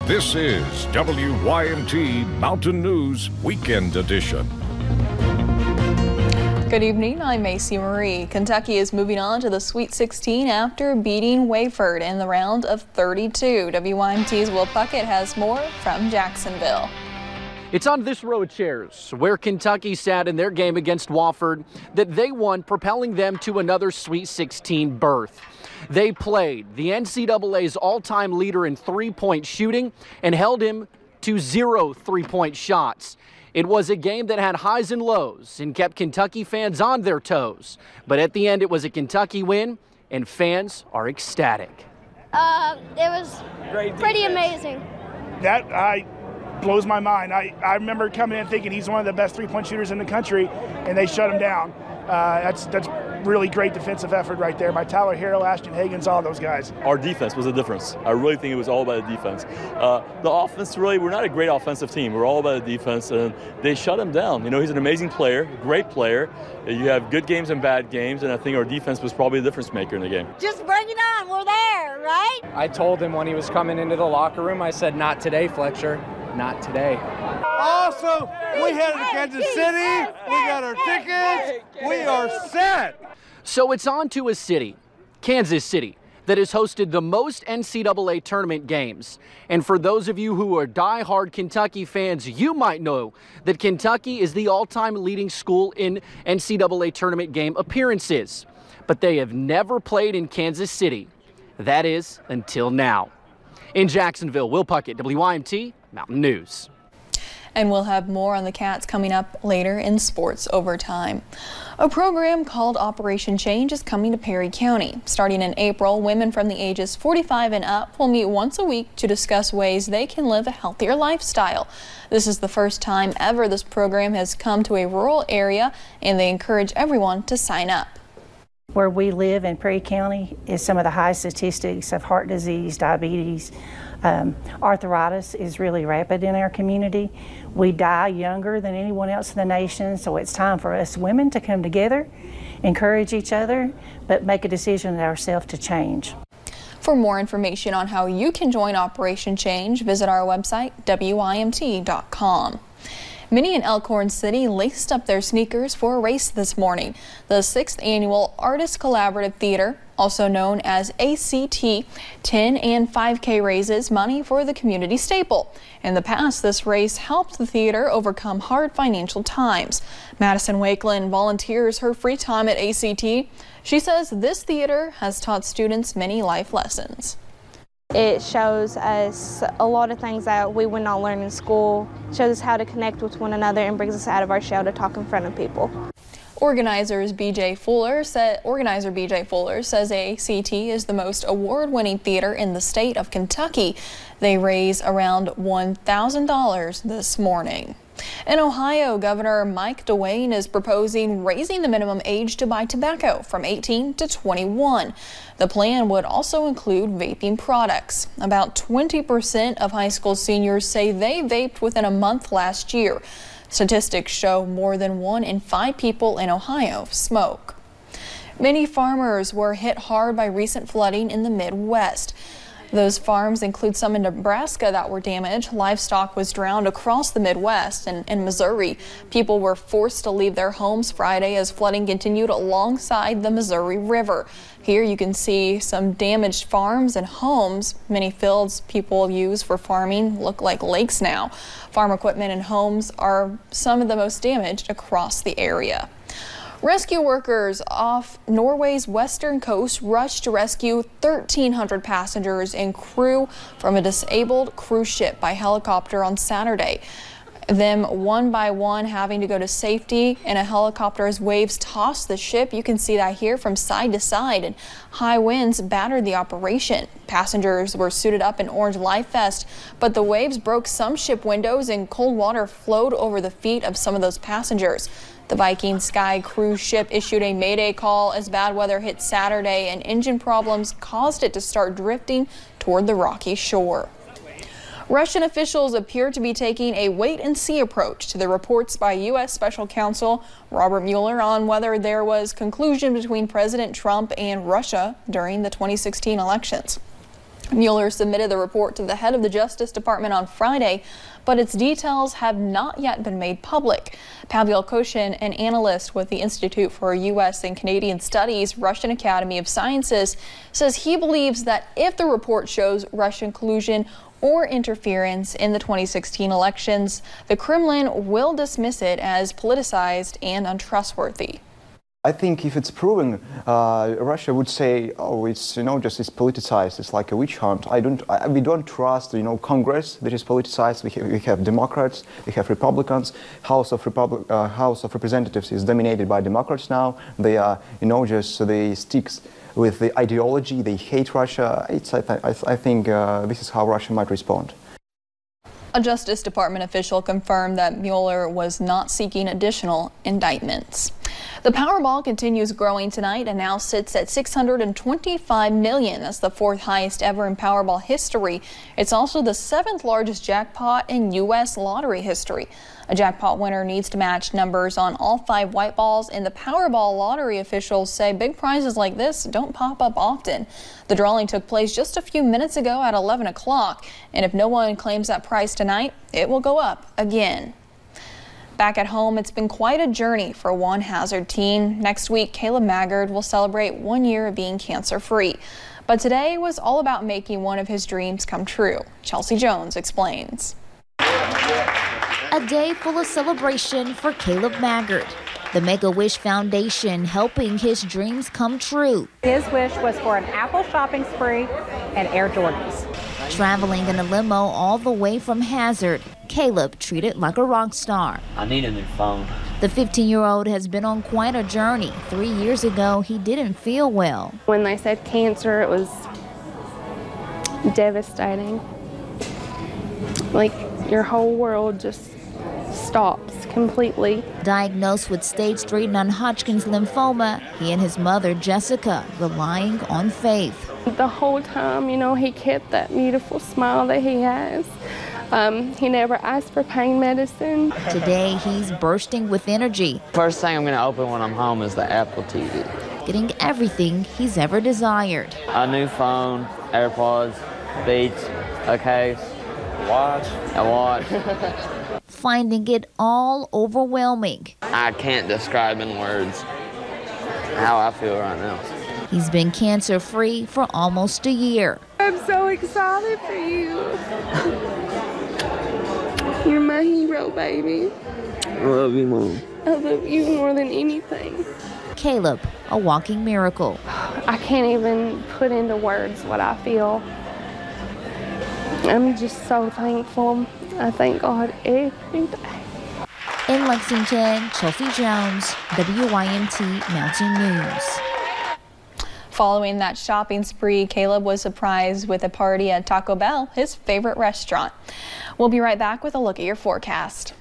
This is WYMT Mountain News Weekend Edition. Good evening, I'm Macy Marie. Kentucky is moving on to the Sweet 16 after beating Wayford in the round of 32. WYMT's Will Puckett has more from Jacksonville. It's on this row of chairs where Kentucky sat in their game against Wofford that they won, propelling them to another Sweet 16 berth. They played the NCAA's all-time leader in three-point shooting and held him to 0 three-point shots. It was a game that had highs and lows and kept Kentucky fans on their toes. But at the end, it was a Kentucky win, and fans are ecstatic. It was pretty amazing. That blows my mind. I remember coming in thinking he's one of the best three-point shooters in the country, and they shut him down. That's really great defensive effort right there by Tyler Harrell, Ashton Higgins, all those guys. Our defense was the difference. I really think it was all about the defense. The offense, really, we're not a great offensive team. We're all about the defense, and they shut him down. You know, he's an amazing player, great player. You have good games and bad games, and I think our defense was probably the difference maker in the game. Just bring it on. We're there, right? I told him when he was coming into the locker room, I said, "Not today, Fletcher. Not today." Awesome. We headed to Kansas City. We got our tickets. We are set. So it's on to a city, Kansas City, that has hosted the most NCAA tournament games. And for those of you who are diehard Kentucky fans, you might know that Kentucky is the all-time leading school in NCAA tournament game appearances. But they have never played in Kansas City. That is, until now. In Jacksonville, Will Puckett, WYMT Mountain News. And we'll have more on the Cats coming up later in Sports Overtime. A program called Operation Change is coming to Perry County. Starting in April, women from the ages 45 and up will meet once a week to discuss ways they can live a healthier lifestyle. This is the first time ever this program has come to a rural area, and they encourage everyone to sign up. Where we live in Perry County is some of the high statistics of heart disease, diabetes. Arthritis is really rapid in our community. We die younger than anyone else in the nation, so it's time for us women to come together, encourage each other, but make a decision ourselves to change. For more information on how you can join Operation Change, visit our website, WYMT.com. Many in Elkhorn City laced up their sneakers for a race this morning. The 6th annual Artist Collaborative Theater, also known as ACT, 10 and 5K raises money for the community staple. In the past, this race helped the theater overcome hard financial times. Madison Wakeland volunteers her free time at ACT. She says this theater has taught students many life lessons. It shows us a lot of things that we would not learn in school, shows us how to connect with one another, and brings us out of our shell to talk in front of people. Organizer BJ Fuller says ACT is the most award-winning theater in the state of Kentucky. They raise around $1,000 this morning. In Ohio, Governor Mike DeWayne is proposing raising the minimum age to buy tobacco from 18 to 21. The plan would also include vaping products. About 20% of high school seniors say they vaped within a month last year. Statistics show more than 1 in 5 people in Ohio smoke. Many farmers were hit hard by recent flooding in the Midwest. Those farms include some in Nebraska that were damaged. Livestock was drowned across the Midwest, and in Missouri, people were forced to leave their homes Friday as flooding continued alongside the Missouri River. Here you can see some damaged farms and homes. Many fields people use for farming look like lakes now. Farm equipment and homes are some of the most damaged across the area. Rescue workers off Norway's western coast rushed to rescue 1,300 passengers and crew from a disabled cruise ship by helicopter on Saturday. Them one by one having to go to safety in a helicopter as waves tossed the ship. You can see that here from side to side, and high winds battered the operation. Passengers were suited up in orange life vests, but the waves broke some ship windows and cold water flowed over the feet of some of those passengers. The Viking Sky cruise ship issued a mayday call as bad weather hit Saturday and engine problems caused it to start drifting toward the rocky shore. Russian officials appear to be taking a wait-and-see approach to the reports by U.S. Special Counsel Robert Mueller on whether there was collusion between President Trump and Russia during the 2016 elections. Mueller submitted the report to the head of the Justice Department on Friday, but its details have not yet been made public. Pavel Koshin, an analyst with the Institute for U.S. and Canadian Studies, Russian Academy of Sciences, says he believes that if the report shows Russian collusion or interference in the 2016 elections, the Kremlin will dismiss it as politicized and untrustworthy. I think if it's proven, Russia would say, "Oh, it's it's politicized. It's like a witch hunt." We don't trust Congress that is politicized. We have Democrats, we have Republicans. House of Representatives is dominated by Democrats now. They are they stick with the ideology. They hate Russia. I think this is how Russia might respond. A Justice Department official confirmed that Mueller was not seeking additional indictments. The Powerball continues growing tonight and now sits at $625 million. That's the fourth highest ever in Powerball history. It's also the seventh largest jackpot in U.S. lottery history. A jackpot winner needs to match numbers on all 5 white balls, and the Powerball lottery officials say big prizes like this don't pop up often. The drawing took place just a few minutes ago at 11 o'clock, and if no one claims that prize tonight, it will go up again. Back at home, it's been quite a journey for one Hazard teen. Next week, Caleb Maggard will celebrate 1 year of being cancer-free. But today was all about making one of his dreams come true. Chelsea Jones explains. A day full of celebration for Caleb Maggard. The Make-A-Wish Foundation helping his dreams come true. His wish was for an Apple shopping spree and Air Jordans. Traveling in a limo all the way from Hazard, Caleb treated like a rock star. I need a new phone. The 15-year-old has been on quite a journey. 3 years ago, he didn't feel well. When they said cancer, it was devastating. Like your whole world just stops completely. Diagnosed with stage 3 non-Hodgkin's lymphoma, he and his mother, Jessica, relying on faith. The whole time, he kept that beautiful smile that he has. He never asked for pain medicine. Today, he's bursting with energy. First thing I'm going to open when I'm home is the Apple TV. Getting everything he's ever desired. A new phone, AirPods, Beats, a case, a watch. Finding it all overwhelming. I can't describe in words how I feel right now. He's been cancer-free for almost a year. I'm so excited for you. You're my hero, baby. I love you, Mom. I love you more than anything. Caleb, a walking miracle. I can't even put into words what I feel. I'm just so thankful. I thank God every day. In Lexington, Chelsea Jones, WYMT Mountain News. Following that shopping spree, Caleb was surprised with a party at Taco Bell, his favorite restaurant. We'll be right back with a look at your forecast.